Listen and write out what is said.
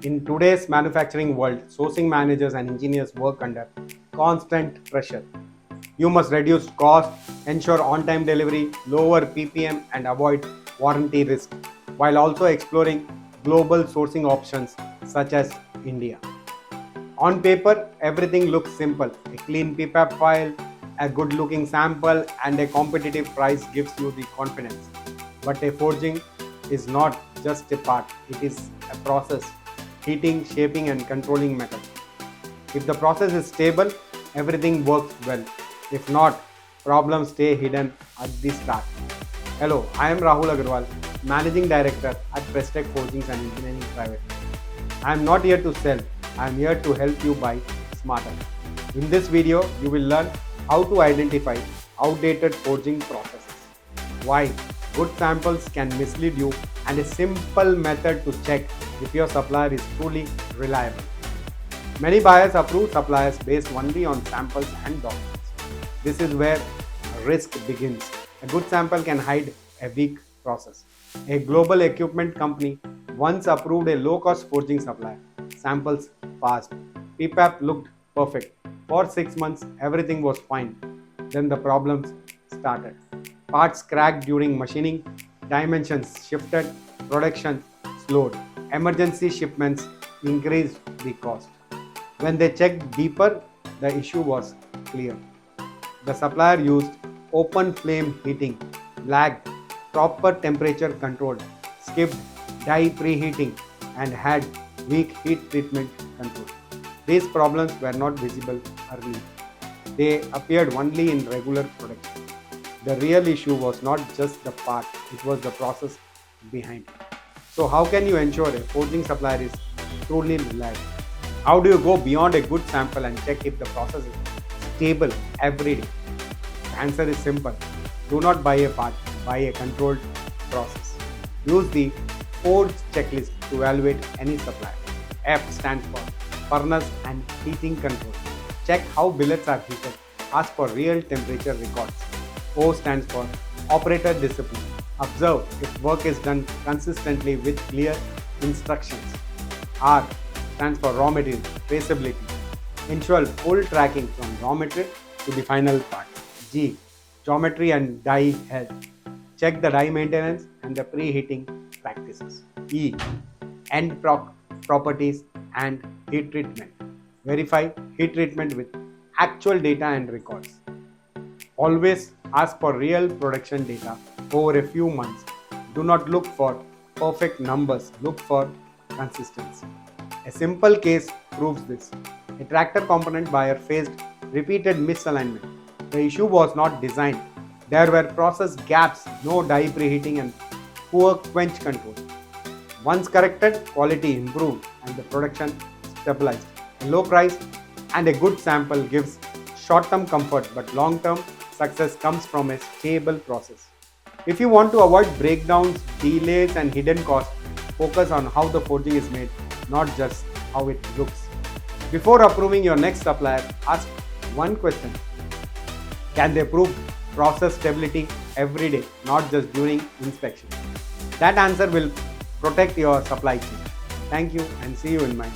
In today's manufacturing world, sourcing managers and engineers work under constant pressure. You must reduce cost, ensure on-time delivery, lower PPM, and avoid warranty risk, while also exploring global sourcing options such as India. On paper, everything looks simple. A clean PPAP file, a good-looking sample, and a competitive price gives you the confidence. But a forging is not just a part, it is a process, heating, shaping, and controlling method. If the process is stable, everything works well. If not, problems stay hidden at the start. Hello, I am Rahul Agarwal, Managing Director at Prestech Forgings and Engineering Private. I am not here to sell, I am here to help you buy smarter. In this video, you will learn how to identify outdated forging processes, why good samples can mislead you, and a simple method to check if your supplier is truly reliable. Many buyers approve suppliers based only on samples and documents. This is where risk begins. A good sample can hide a weak process. A global equipment company once approved a low-cost forging supplier. Samples passed. PPAP looked perfect. For 6 months, everything was fine. Then the problems started. Parts cracked during machining, dimensions shifted, production slowed. Emergency shipments increased the cost. When they checked deeper, the issue was clear. The supplier used open flame heating, lagged, proper temperature control, skipped die preheating, and had weak heat treatment control. These problems were not visible early. They appeared only in regular production. The real issue was not just the part, it was the process behind it. So how can you ensure a forging supplier is truly reliable? How do you go beyond a good sample and check if the process is stable every day? The answer is simple. Do not buy a part, buy a controlled process. Use the Forge checklist to evaluate any supplier. F stands for furnace and heating control. Check how billets are heated. Ask for real temperature records. O stands for operator discipline. Observe if work is done consistently with clear instructions. R stands for raw material, traceability. Ensure full tracking from raw material to the final part. G, geometry and die health. Check the die maintenance and the preheating practices. E, end properties and heat treatment. Verify heat treatment with actual data and records. Always ask for real production data over a few months. Do not look for perfect numbers, look for consistency. A simple case proves this. A tractor component buyer faced repeated misalignment. The issue was not design. There were process gaps, no die preheating, and poor quench control. Once corrected, quality improved and the production stabilized. A low price and a good sample gives short-term comfort, but long-term success comes from a stable process. If you want to avoid breakdowns, delays, and hidden costs, focus on how the forging is made, not just how it looks. Before approving your next supplier, ask one question. Can they prove process stability every day, not just during inspection? That answer will protect your supply chain. Thank you and see you in my